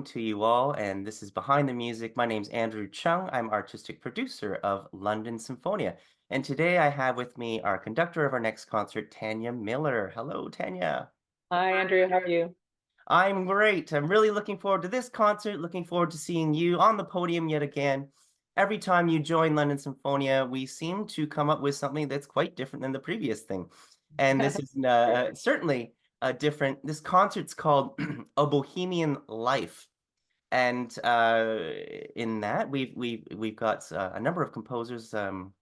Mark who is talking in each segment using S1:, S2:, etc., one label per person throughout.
S1: welcome to you all. And this is Behind the Music. My name's Andrew Chung. I'm artistic producer of London Symphonia. And today I have with me our conductor of our next concert, Tania Miller. Hello, Tania.
S2: Hi, Andrea. How are you?
S1: I'm great. I'm really looking forward to this concert, looking forward to seeing you on the podium yet again. Every time you join London Symphonia, we seem to come up with something that's quite different than the previous thing. And this is certainly different. This concert's called A Bohemian Life. And in that, we've got a number of composers and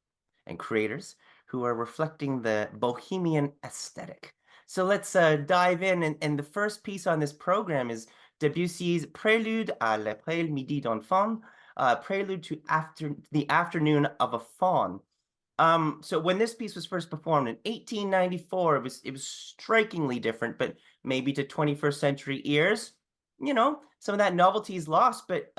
S1: creators who are reflecting the Bohemian aesthetic. So let's dive in. And the first piece on this program is Debussy's Prélude à l'après-midi d'un faune, Prelude to the Afternoon of a Faun. So when this piece was first performed in 1894, it was strikingly different, but maybe to 21st century ears, some of that novelty is lost. But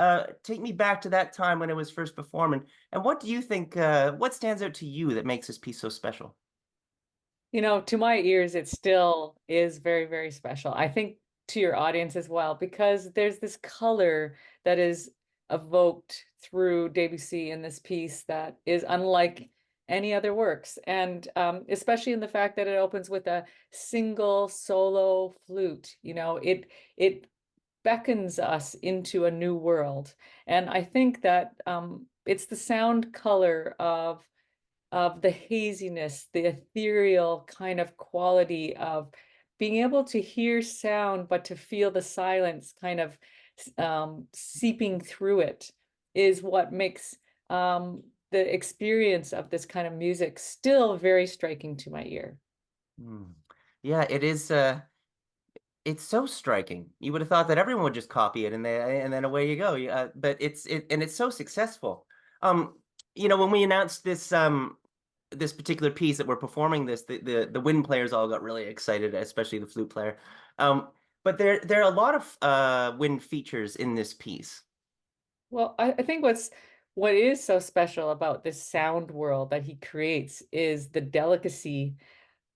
S1: take me back to that time when it was first performed, and what do you think? What stands out to you that makes this piece so special?
S2: To my ears, it still is very, very special. I think to your audience as well, because there's this color that is evoked through Debussy in this piece that is unlike any other works. And especially in the fact that it opens with a single solo flute, it beckons us into a new world. And I think that it's the sound color of the haziness, the ethereal kind of quality of being able to hear sound, but to feel the silence kind of seeping through it is what makes the experience of this kind of music still very striking to my ear.
S1: Hmm. Yeah, it is. It's so striking. You would have thought that everyone would just copy it, and then away you go. But it's so successful. When we announced this particular piece that we're performing this, the wind players all got really excited, especially the flute player. But there are a lot of wind features in this piece.
S2: Well, I think what is so special about this sound world that he creates is the delicacy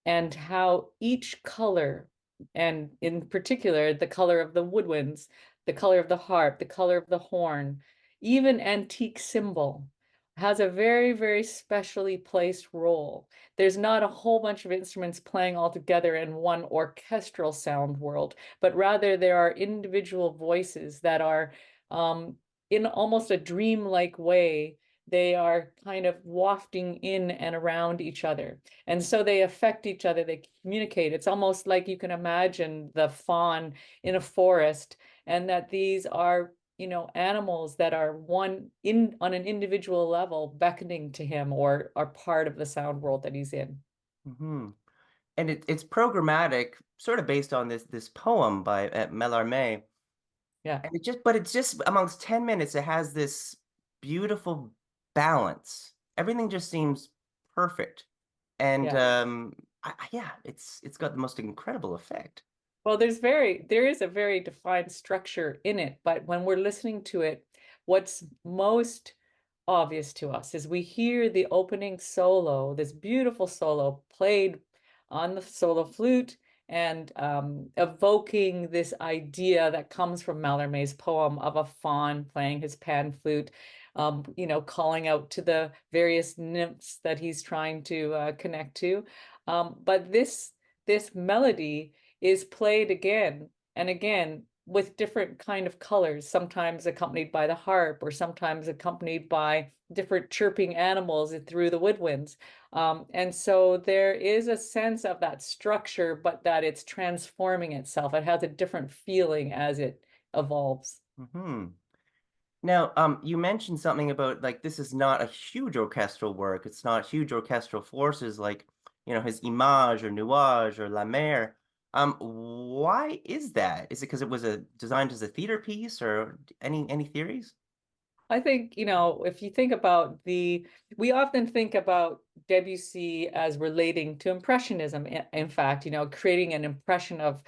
S2: and how each color, and in particular, the color of the woodwinds, the color of the harp, the color of the horn, even antique cymbal, has a very, very specially placed role. There's not a whole bunch of instruments playing all together in one orchestral sound world, but rather there are individual voices that are in almost a dreamlike way. They are kind of wafting in and around each other. And so they affect each other, they communicate. It's almost like you can imagine the fawn in a forest, and that these are, animals that are one in on an individual level beckoning to him or are part of the sound world that he's in.
S1: Hmm. And it's programmatic, sort of based on this poem by Mallarmé.
S2: Yeah.
S1: And it's just amongst 10 minutes, it has this beautiful balance. Everything just seems perfect. And
S2: Yeah.
S1: yeah, it's got the most incredible effect.
S2: Well, there is a very defined structure in it, but when we're listening to it, what's most obvious to us is we hear the opening solo, this beautiful solo played on the solo flute and evoking this idea that comes from Mallarmé's poem of a faun playing his pan flute, calling out to the various nymphs that he's trying to connect to. But this melody is played again and again with different kind of colors, sometimes accompanied by the harp or sometimes accompanied by different chirping animals through the woodwinds. And so there is a sense of that structure, but that it's transforming itself. It has a different feeling as it evolves.
S1: Hmm. Now, you mentioned something about like this is not a huge orchestral work. It's not huge orchestral forces like, his Image or Nuage or La Mer. Why is that? Is it because it was designed as a theater piece or any theories?
S2: I think, if you think about we often think about Debussy as relating to Impressionism. In fact, creating an impression of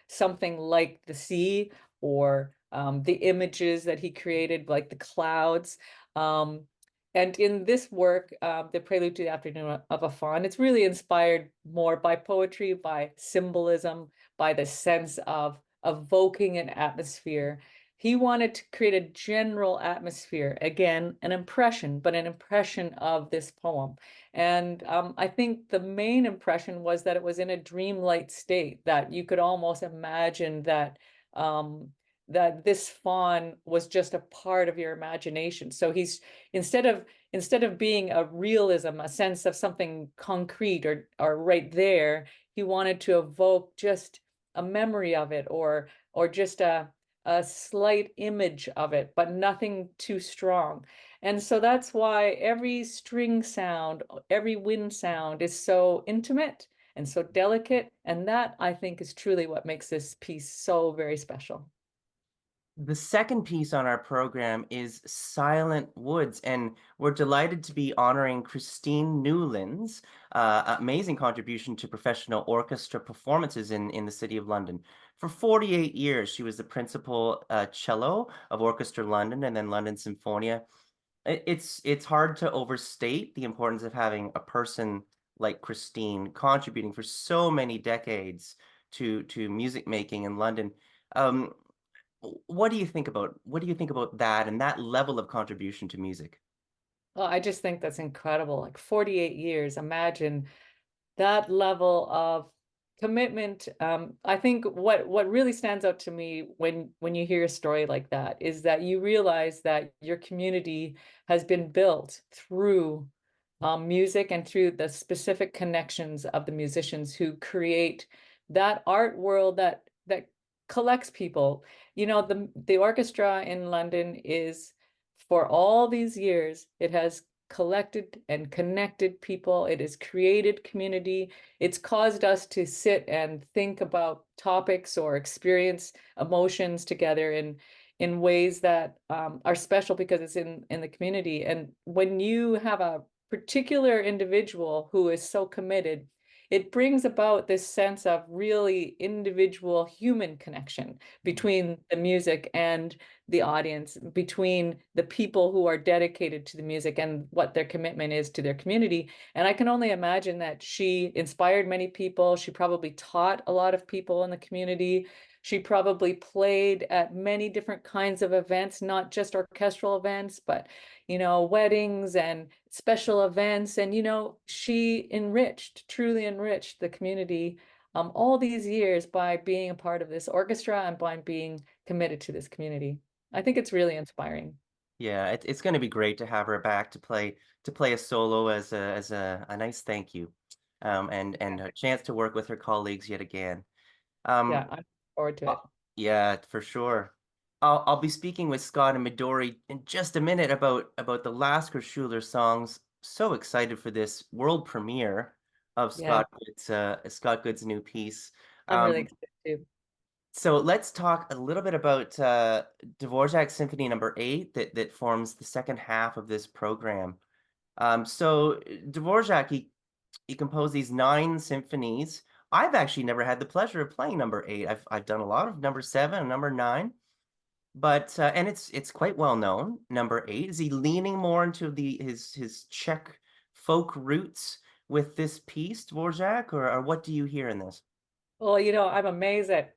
S2: something like the sea or the images that he created, like the clouds. Um, and in this work, the Prelude to the Afternoon of a Faun, it's really inspired more by poetry, by symbolism, by the sense of evoking an atmosphere. He wanted to create a general atmosphere, again, an impression, but an impression of this poem. And I think the main impression was that it was in a dreamlike state, that you could almost imagine that that this faun was just a part of your imagination. So he's instead of being a realism, a sense of something concrete or right there, he wanted to evoke just a memory of it, or just a slight image of it, but nothing too strong. And so that's why every string sound, every wind sound is so intimate and so delicate. And that, I think, is truly what makes this piece so very special.
S1: The second piece on our program is Silent Woods, and we're delighted to be honoring Christine Newland's amazing contribution to professional orchestra performances in the City of London. For 48 years, she was the principal cello of Orchestra London and then London Symphonia. It's hard to overstate the importance of having a person like Christine contributing for so many decades to music making in London. Um, what do you think about that and that level of contribution to music?
S2: Well, I just think that's incredible. Like 48 years, imagine that level of commitment. I think what really stands out to me when you hear a story like that is that you realize that your community has been built through music and through the specific connections of the musicians who create that art world that collects people. You know, the orchestra in London is, for all these years, it has collected and connected people. It has created community. It's caused us to sit and think about topics or experience emotions together in ways that are special because it's in the community. And when you have a particular individual who is so committed, it brings about this sense of really individual human connection between the music and the audience, between the people who are dedicated to the music and what their commitment is to their community. And I can only imagine that she inspired many people. She probably taught a lot of people in the community. She probably played at many different kinds of events, not just orchestral events, but, weddings and special events. And, she truly enriched the community all these years by being a part of this orchestra and by being committed to this community. I think it's really inspiring.
S1: Yeah, it's going to be great to have her back to play a solo as a nice thank you, and a chance to work with her colleagues yet again.
S2: Yeah,
S1: Um,
S2: I'm looking forward to
S1: uh,
S2: it.
S1: yeah, for sure. I'll be speaking with Scott and Midori in just a minute about the Lasker-Schüler songs. So excited for this world premiere of
S2: Yeah,
S1: Scott Good's new piece.
S2: I'm really
S1: Um,
S2: excited too.
S1: so let's talk a little bit about Dvořák Symphony Number 8 that forms the second half of this program. So Dvořák, he composed these 9 symphonies. I've actually never had the pleasure of playing number 8. I've done a lot of number 7 and number 9, but and it's quite well known. Number 8, is he leaning more into his Czech folk roots with this piece, Dvořák, or what do you hear in this?
S2: Well, I'm amazed that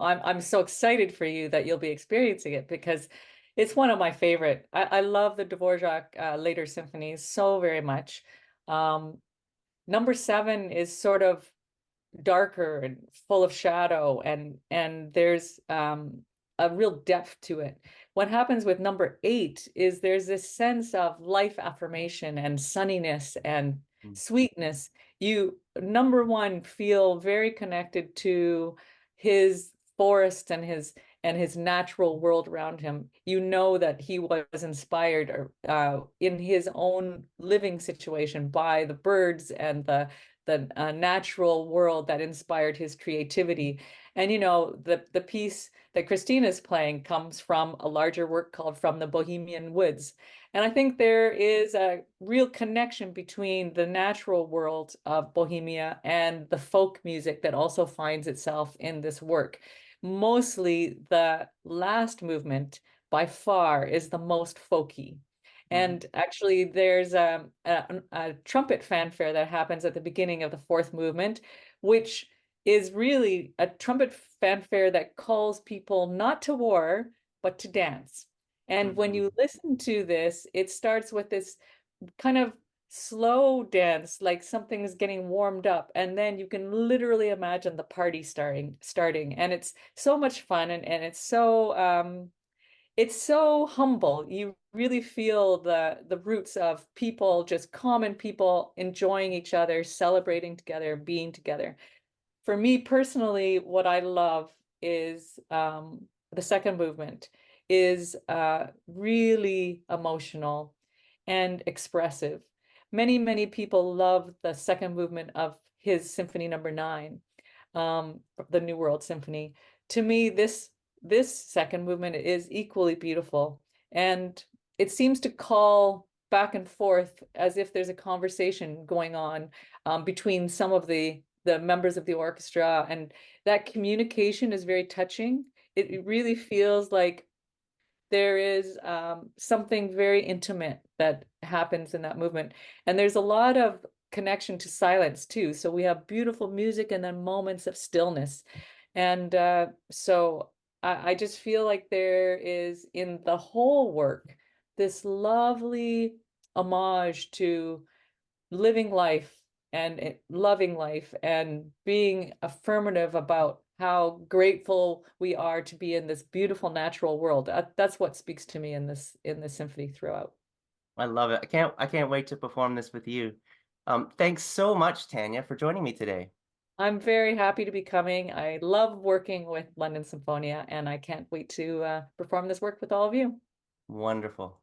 S2: I'm so excited for you that you'll be experiencing it because it's one of my favorite. I love the Dvorak later symphonies so very much. Um, Number 7 is sort of darker and full of shadow, and there's a real depth to it. What happens with number 8 is there's this sense of life affirmation and sunniness and
S1: Mm.
S2: sweetness. You, number 1, feel very connected to his forest and his natural world around him. You know that he was inspired in his own living situation by the birds and the natural world that inspired his creativity. And the piece that Christina is playing comes from a larger work called From the Bohemian Woods. And I think there is a real connection between the natural world of Bohemia and the folk music that also finds itself in this work. Mostly the last movement by far is the most folky.
S1: Mhm.
S2: And actually, there's a trumpet fanfare that happens at the beginning of the fourth movement, which is really a trumpet fanfare that calls people not to war, but to dance. And when you listen to this, it starts with this kind of slow dance, like something's getting warmed up, and then you can literally imagine the party starting, and it's so much fun, and it's so humble. You really feel the roots of people, just common people enjoying each other, celebrating together, being together. For me personally, what I love is the second movement is really emotional and expressive. Many people love the second movement of his Symphony No. 9, the New World Symphony. To me, this second movement is equally beautiful, and it seems to call back and forth as if there's a conversation going on between some of the members of the orchestra, and that communication is very touching. It really feels like there is something very intimate that happens in that movement. And there's a lot of connection to silence too. So we have beautiful music and then moments of stillness. And so I just feel like there is in the whole work this lovely homage to living life and loving life and being affirmative about how grateful we are to be in this beautiful natural world. That's what speaks to me in this symphony throughout.
S1: I love it. I can't wait to perform this with you. Thanks so much, Tania, for joining me today.
S2: I'm very happy to be coming. I love working with London Symphonia, and I can't wait to perform this work with all of you.
S1: Wonderful.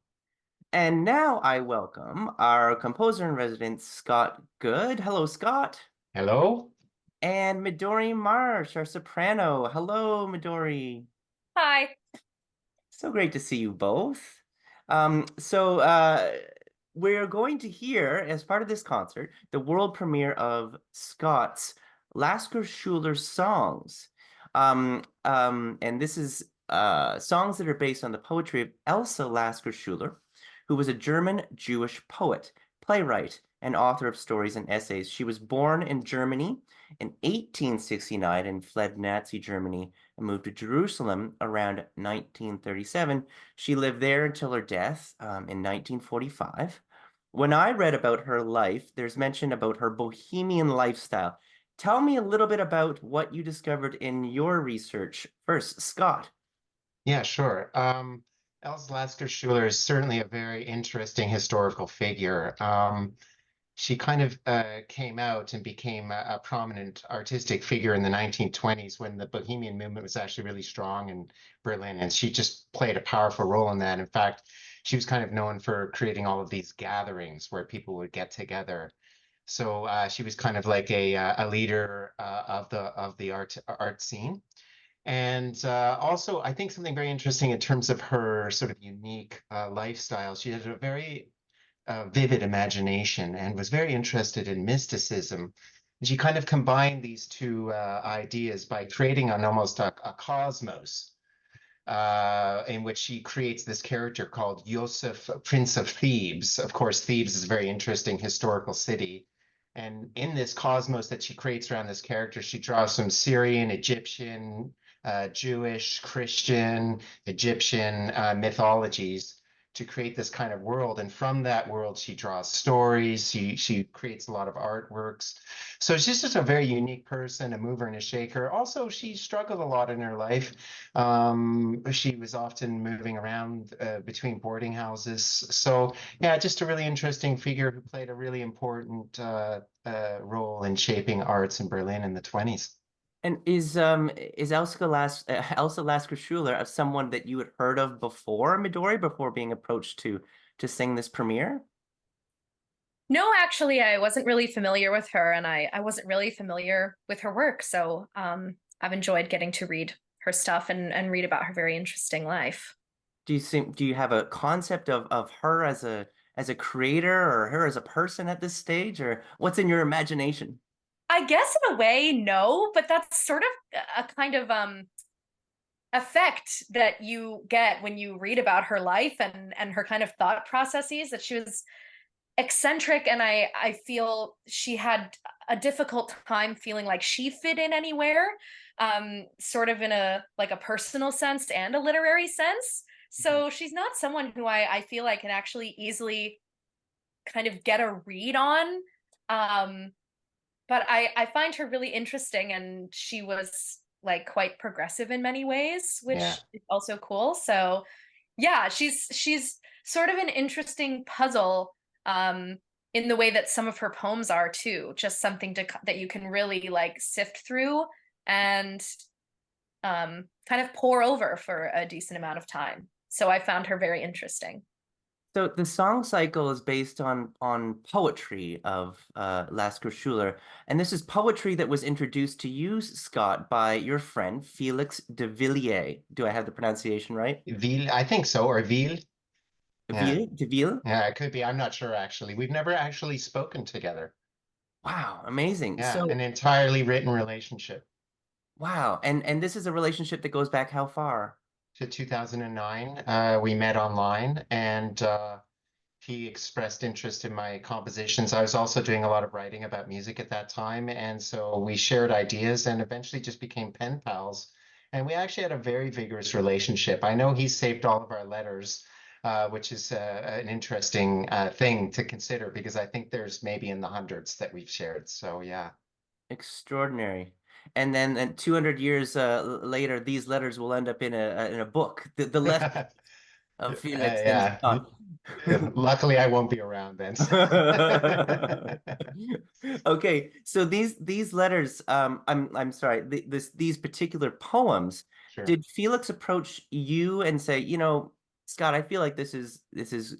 S1: And now I welcome our composer in residence, Scott Good. Hello, Scott.
S3: Hello.
S1: And Midori Marsh, our soprano. Hello, Midori.
S4: Hi.
S1: So great to see you both. So we're going to hear, as part of this concert, the world premiere of Scott's Lasker-Schüler songs. And this is songs that are based on the poetry of Else Lasker-Schüler, who was a German Jewish poet, playwright, and author of stories and essays. She was born in Germany in 1869 and fled Nazi Germany and moved to Jerusalem around 1937. She lived there until her death in 1945. When I read about her life, there's mention about her Bohemian lifestyle. Tell me a little bit about what you discovered in your research. First, Scott.
S3: Yeah, sure. Else Lasker-Schüler is certainly a very interesting historical figure. She kind of came out and became a prominent artistic figure in the 1920s when the Bohemian movement was actually really strong in Berlin, and she just played a powerful role in that. In fact, she was kind of known for creating all of these gatherings where people would get together. So she was kind of like a leader of the art scene. And also, I think something very interesting in terms of her sort of unique lifestyle. She had a very vivid imagination and was very interested in mysticism. And she kind of combined these two ideas by creating an almost a cosmos in which she creates this character called Joseph, Prince of Thebes. Of course, Thebes is a very interesting historical city. And in this cosmos that she creates around this character, she draws some Syrian, Egyptian, Jewish, Christian, Egyptian mythologies to create this kind of world. And from that world, she draws stories. She creates a lot of artworks. So she's just a very unique person, a mover and a shaker. Also, she struggled a lot in her life. She was often moving around between boarding houses. So yeah, just a really interesting figure who played a really important role in shaping arts in Berlin in the 20s.
S1: And is Elsa Lasker-Schüler someone that you had heard of before, Midori, before being approached to sing this premiere?
S4: No, actually, I wasn't really familiar with her, and I wasn't really familiar with her work. So I've enjoyed getting to read her stuff and read about her very interesting life.
S1: Do you have a concept of her as a creator or her as a person at this stage, or what's in your imagination?
S4: I guess in a way, no, but that's sort of a kind of effect that you get when you read about her life and her kind of thought processes, that she was eccentric, and I feel she had a difficult time feeling like she fit in anywhere, sort of in a like a personal sense and a literary sense. So she's not someone who I feel I can actually easily kind of get a read on. But I find her really interesting, and she was like quite progressive in many ways, which
S3: Yeah.
S4: is also cool. So yeah, she's sort of an interesting puzzle, in the way that some of her poems are too. Just something that you can really like sift through and kind of pour over for a decent amount of time. So I found her very interesting.
S1: So the song cycle is based on poetry of Lasker-Schüler, and this is poetry that was introduced to you, Scott, by your friend Felix de Villiers. Do I have the pronunciation right?
S3: Ville, I think so, or Ville. Yeah.
S1: De Ville?
S3: Yeah, it could be. I'm not sure actually. We've never actually spoken together.
S1: Wow, amazing.
S3: Yeah,
S1: So
S3: an entirely written relationship
S1: wow, and this is a relationship that goes back how far?
S3: to 2009. We met online, and he expressed interest in my compositions. I was also doing a lot of writing about music at that time, and so we shared ideas and eventually just became pen pals. And we actually had a very vigorous relationship. I know he saved all of our letters, which is an interesting thing to consider because I think there's maybe in the hundreds that we've shared. So yeah.
S1: Extraordinary. And then 200 years later, these letters will end up in a book, the letter of Felix and
S3: Yeah.
S1: Scott.
S3: Luckily, I won't be around then.
S1: Okay, so these letters, I'm sorry, these particular poems,
S3: Sure.
S1: did Felix approach you and say, you know, Scott, I feel like this is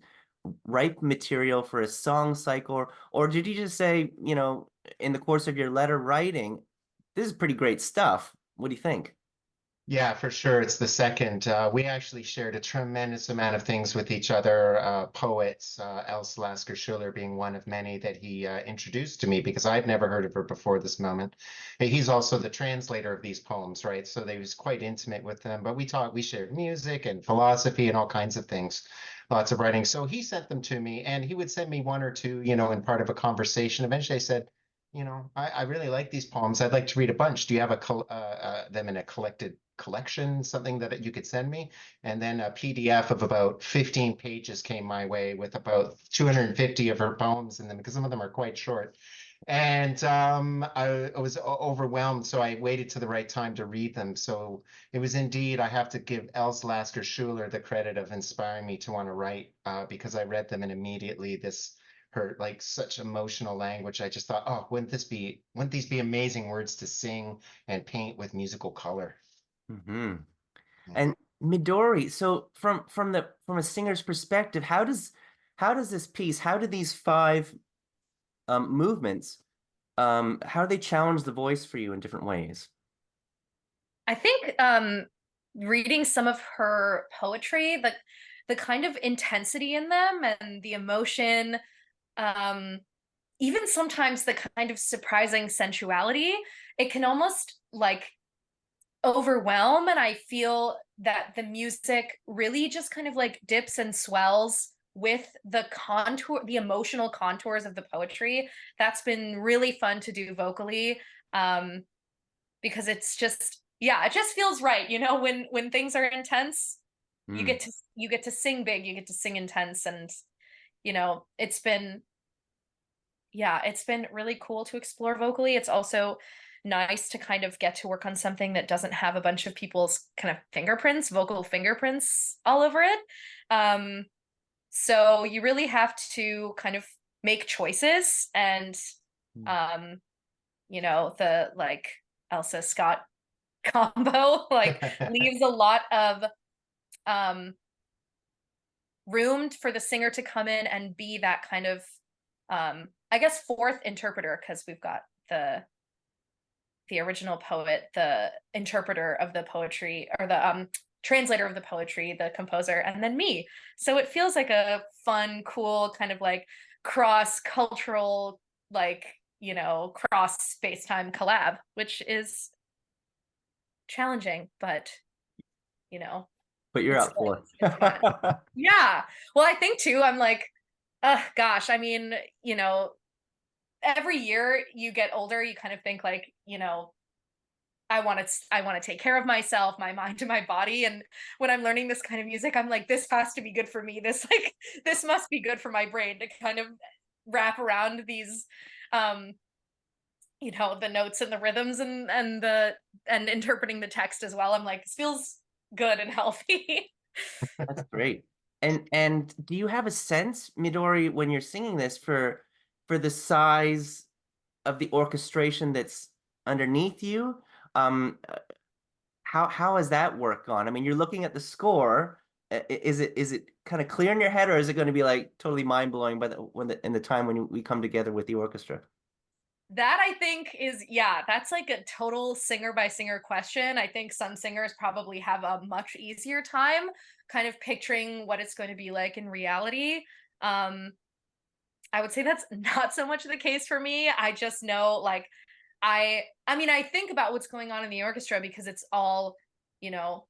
S1: ripe material for a song cycle, or did he just say, you know, in the course of your letter writing, this is pretty great stuff. What do you think?
S3: Yeah, for sure. It's the second. We actually shared a tremendous amount of things with each other, poets, Else Lasker-Schüler being one of many that he introduced to me because I'd never heard of her before this moment. He's also the translator of these poems, right? So they was quite intimate with them, but we shared music and philosophy and all kinds of things, lots of writing. So he sent them to me, and he would send me one or two, you know, in part of a conversation. Eventually I said, you know, I really like these poems. I'd like to read a bunch. Do you have them in a collection, something that you could send me? And then a PDF of about 15 pages came my way with about 250 of her poems in them because some of them are quite short. And I was overwhelmed, so I waited to the right time to read them. So it was indeed, I have to give Else Lasker-Schüler the credit of inspiring me to want to write because I read them and immediately her like such emotional language. I just thought, oh, wouldn't these be amazing words to sing and paint with musical color?
S1: Mm-hmm.
S3: Yeah.
S1: And Midori, so from a singer's perspective, how does this piece, how do these five movements, how do they challenge the voice for you in different ways?
S4: I think reading some of her poetry, the kind of intensity in them and the emotion, even sometimes the kind of surprising sensuality, it can almost like overwhelm. And I feel that the music really just kind of like dips and swells with the emotional contours of the poetry. That's been really fun to do vocally, because it's just, yeah, it just feels right, you know, when things are intense, you get to sing big, you get to sing intense. And you know, it's been really cool to explore vocally. It's also nice to kind of get to work on something that doesn't have a bunch of people's kind of vocal fingerprints all over it. So you really have to kind of make choices, and you know, the like Elsa Scott combo like leaves a lot of room for the singer to come in and be that kind of I guess fourth interpreter, because we've got the original poet, the interpreter of the poetry, or the translator of the poetry, the composer, and then me. So it feels like a fun, cool kind of like cross-cultural, like, you know, cross space-time collab, which is challenging, but you know,
S1: But you're
S4: it's
S1: up for
S4: it's fun. Yeah. Well, I think too, I'm like, Gosh, I mean, every year you get older, you kind of think like, I want to take care of myself, my mind and my body. And when I'm learning this kind of music, I'm like, this has to be good for me. This must be good for my brain to kind of wrap around these, um, the notes and the rhythms and interpreting the text as well. I'm like, this feels good and healthy.
S1: That's great. And do you have a sense, Midori, when you're singing this for the size of the orchestration that's underneath you? How has that work gone? I mean, you're looking at the score. Is it kind of clear in your head, or is it going to be like totally mind blowing by in the time when we come together with the orchestra?
S4: That I think is, yeah, that's like a total singer by singer question. I think some singers probably have a much easier time kind of picturing what it's going to be like in reality. Um, I would say that's not so much the case for me. I just know like I mean I think about what's going on in the orchestra because it's all, you know,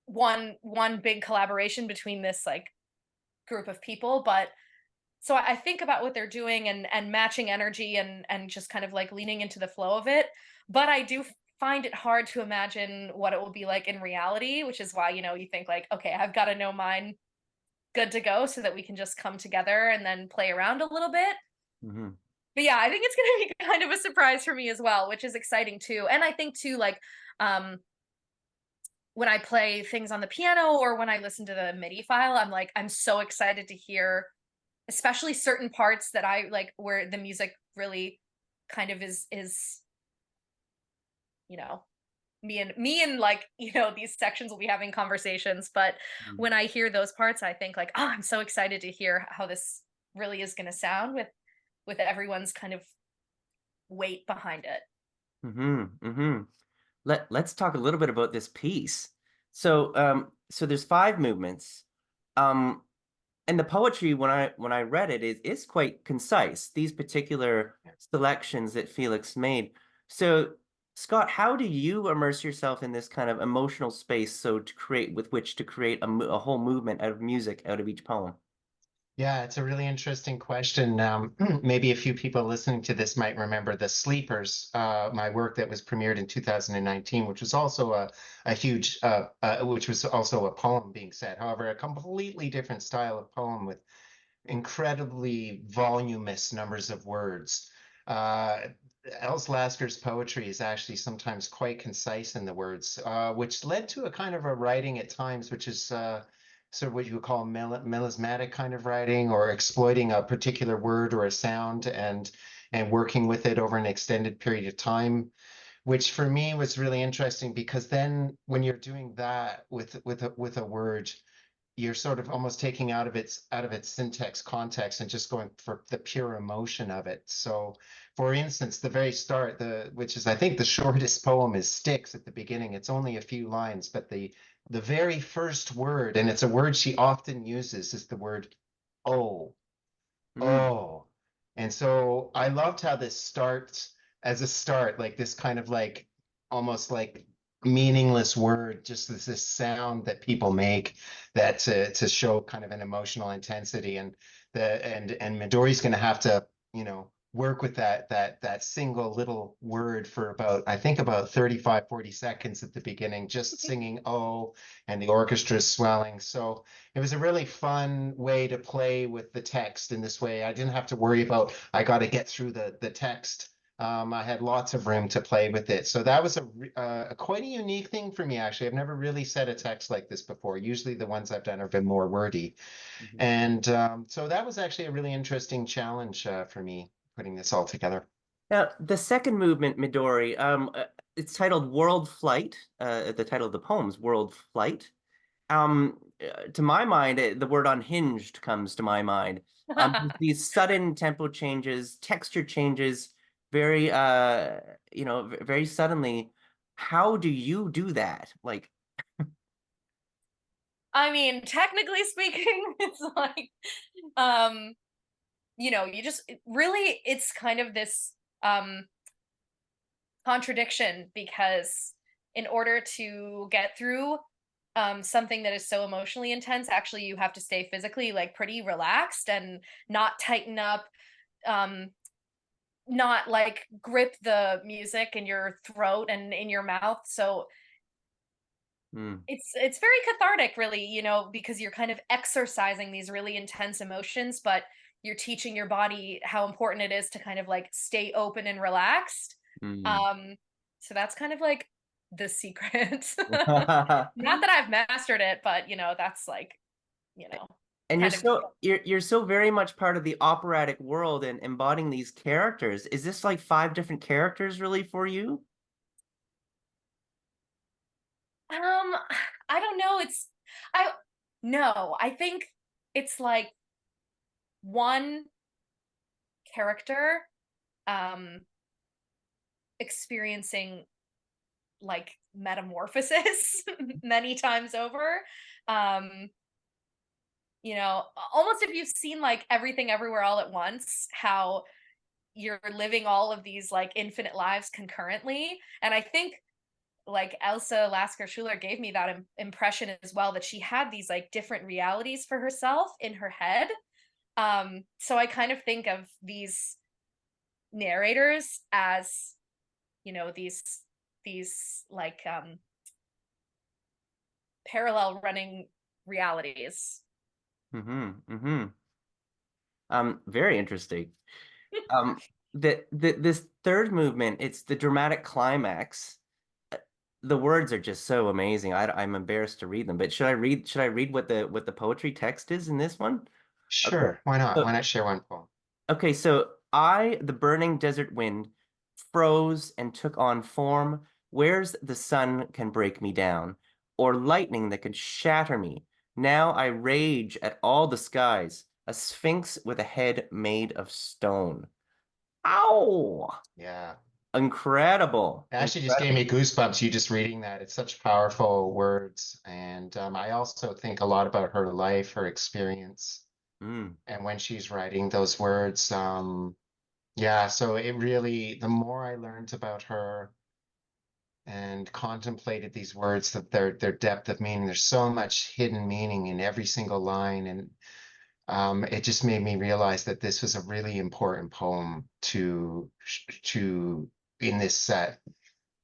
S4: one big collaboration between this like group of people, but so I think about what they're doing and matching energy and just kind of like leaning into the flow of it. But I do find it hard to imagine what it will be like in reality, which is why, you think like, okay, I've got to know mine good to go so that we can just come together and then play around a little bit.
S1: Mm-hmm.
S4: But yeah, I think it's going to be kind of a surprise for me as well, which is exciting too. And I think too, like, um, when I play things on the piano or when I listen to the MIDI file, I'm like, I'm so excited to hear, especially certain parts that I like where the music really kind of is, you know, me and like, these sections will be having conversations. But when I hear those parts, I think like, oh, I'm so excited to hear how this really is going to sound with everyone's kind of weight behind it.
S1: Mm-hmm. Mm-hmm. Let's talk a little bit about this piece. So there's five movements. Um, and the poetry when I read it is quite concise, these particular selections that Felix made. So Scott, how do you immerse yourself in this kind of emotional space so to create with which to create a whole movement out of music out of each poem?
S3: Yeah, it's a really interesting question. Maybe a few people listening to this might remember The Sleepers, my work that was premiered in 2019, which was also a huge, which was also a poem being said. However, a completely different style of poem with incredibly voluminous numbers of words. Else Lasker's poetry is actually sometimes quite concise in the words, which led to a kind of a writing at times, which is sort of what you would call melismatic kind of writing, or exploiting a particular word or a sound and working with it over an extended period of time, which for me was really interesting because then when you're doing that with a word, you're sort of almost taking out of its syntax context and just going for the pure emotion of it. So, for instance, the very start, which is I think the shortest poem, is Sticks at the beginning. It's only a few lines, but the very first word, and it's a word she often uses, is the word "oh."
S1: Mm.
S3: Oh. And so I loved how this starts as a start, like this kind of like almost like meaningless word, just this sound that people make that to show kind of an emotional intensity. And Midori's gonna have to, work with that single little word for about, I think about 35, 40 seconds at the beginning, just singing oh, and the orchestra is swelling. So it was a really fun way to play with the text in this way. I didn't have to worry about, I got to get through the text. I had lots of room to play with it. So that was a quite a unique thing for me, actually. I've never really said a text like this before. Usually the ones I've done have been more wordy.
S1: Mhm.
S3: And so that was actually a really interesting challenge for me, putting this all together.
S1: Now, the second movement, Midori, it's titled World Flight. The title of the poem is World Flight. To my mind, the word unhinged comes to my mind. These sudden tempo changes, texture changes, very, very suddenly. How do you do that? Like,
S4: I mean, technically speaking, it's like, um, you just really, it's kind of this contradiction because in order to get through something that is so emotionally intense, actually you have to stay physically like pretty relaxed and not tighten up, not like grip the music in your throat and in your mouth. So it's very cathartic, really, you know, because you're kind of exercising these really intense emotions, but you're teaching your body how important it is to kind of like stay open and relaxed. So that's kind of like the secret. Not that I've mastered it, but you know, that's like, you know,
S1: And
S4: kind of
S1: you're so very much part of the operatic world and embodying these characters. Is this like 5 different characters really for you?
S4: I don't know. I no, I think it's like one character um experiencing like metamorphosis many times over. Um you know, almost if you've seen like Everything Everywhere All at Once, how you're living all of these like infinite lives concurrently. And I think like Else Lasker-Schüler gave me that impression as well, that she had these like different realities for herself in her head. So I kind of think of these narrators as, you know, these like parallel running realities.
S1: Very interesting. This third movement, it's the dramatic climax. The words are just so amazing. I'm embarrassed to read them, but should I read what the poetry text is in this one? Okay.
S3: Sure, why not?
S1: So,
S3: Why not share one poem?
S1: okay, so I, the burning desert wind, froze and took on form. Where's the sun can break me down, or lightning that could shatter me? Now I rage at all the skies, a sphinx with a head made of stone. Ow!
S3: Yeah.
S1: Incredible.
S3: It actually just gave
S1: Incredible.
S3: me goosebumps, you just reading that. It's such powerful words. And I also think a lot about her life, her experience,
S1: Mm.
S3: and when she's writing those words. Yeah, so it really, the more I learned about her and contemplated these words, that their depth of meaning, there's so much hidden meaning in every single line. And it just made me realize that this was a really important poem to in this set,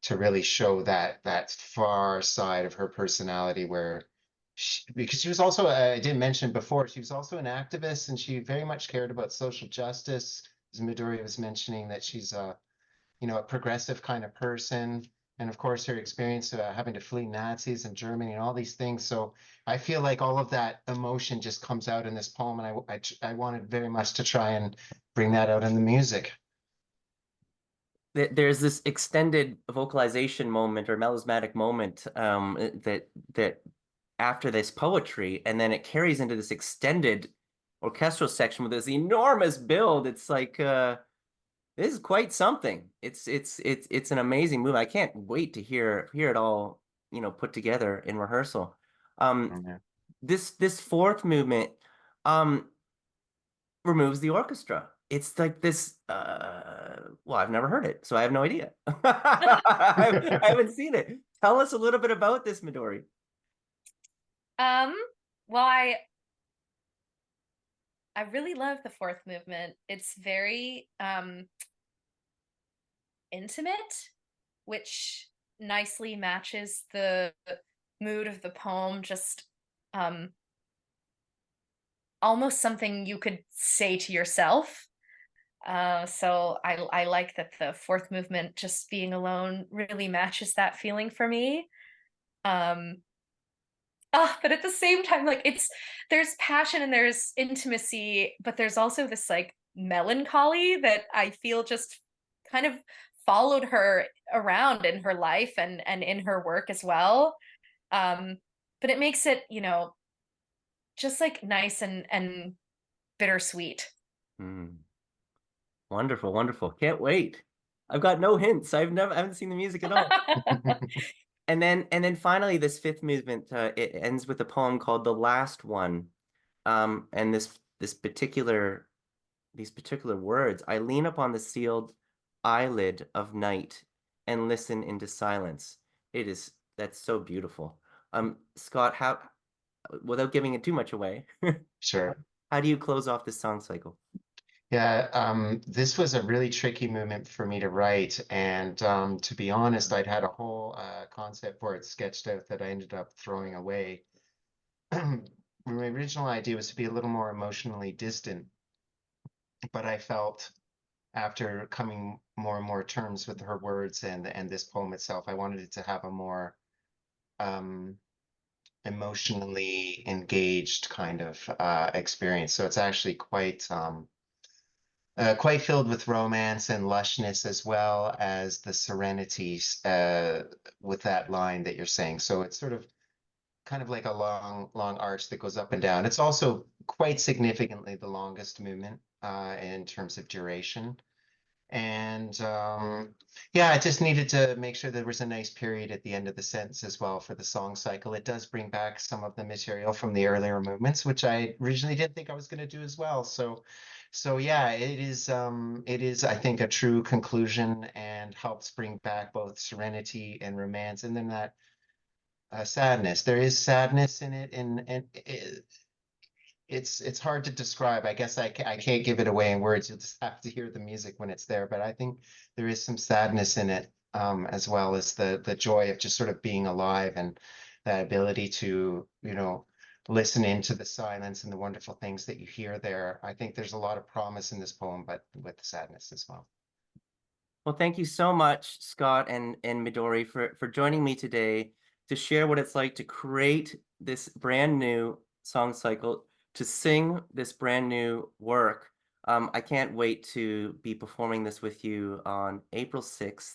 S3: to really show that far side of her personality, where because she was also, I didn't mention before, she was also an activist, and she very much cared about social justice. As Midori was mentioning, that she's a, you know, a progressive kind of person. And of course, her experience having to flee Nazis in Germany and all these things. So I feel like all of that emotion just comes out in this poem, and I wanted very much to try and bring that out in the music.
S1: There's this extended vocalization moment or melismatic moment that after this poetry, and then it carries into this extended orchestral section with this enormous build. It's like this is quite something. It's an amazing move. I can't wait to hear it all, you know, put together in rehearsal.
S3: Mhm.
S1: This fourth movement removes the orchestra. It's like this well, I've never heard it, so I have no idea. I haven't seen it. Tell us a little bit about this, Midori.
S4: Well, I really love the fourth movement. It's very intimate, which nicely matches the mood of the poem. Just almost something you could say to yourself. So I like that the fourth movement, just being alone, really matches that feeling for me. But at the same time, like there's passion and there's intimacy, but there's also this like melancholy that I feel just kind of followed her around in her life and in her work as well. But it makes it, you know, just like nice and bittersweet.
S1: Mm. Wonderful, wonderful. Can't wait. I've got no hints. I haven't seen the music at all. And then finally, this fifth movement, it ends with a poem called "The Last One," and these particular words: "I lean upon the sealed eyelid of night and listen into silence." That's so beautiful. Scott, how, without giving it too much away,
S3: Sure.
S1: how do you close off this song cycle?
S3: Yeah, this was a really tricky movement for me to write, and to be honest, I'd had a whole concept for it sketched out that I ended up throwing away. My original idea was to be a little more emotionally distant, but I felt after coming more and more terms with her words and this poem itself, I wanted it to have a more emotionally engaged kind of experience. So it's actually quite filled with romance and lushness, as well as the serenities with that line that you're saying. So it's sort of kind of like a long arch that goes up and down. It's also quite significantly the longest movement in terms of duration. And yeah, I just needed to make sure there was a nice period at the end of the sentence as well for the song cycle. It does bring back some of the material from the earlier movements, which I originally didn't think I was going to do as well. So yeah, it is I think a true conclusion and helps bring back both serenity and romance, and then that sadness. There is sadness in it, and it's hard to describe. I guess I can't give it away in words. You'll just have to hear the music when it's there. But I think there is some sadness in it, as well as the joy of just sort of being alive, and that ability to, listen into the silence and the wonderful things that you hear there. I think there's a lot of promise in this poem, but with the sadness as well.
S1: Well, thank you so much, Scott and Midori, for joining me today to share what it's like to create this brand new song cycle, to sing this brand new work. I can't wait to be performing this with you on April 6th,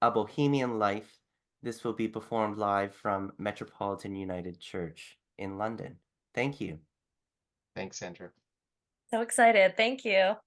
S1: A Bohemian Life. This will be performed live from Metropolitan United Church in London. Thank you.
S3: Thanks, Andrew.
S4: So excited. Thank you.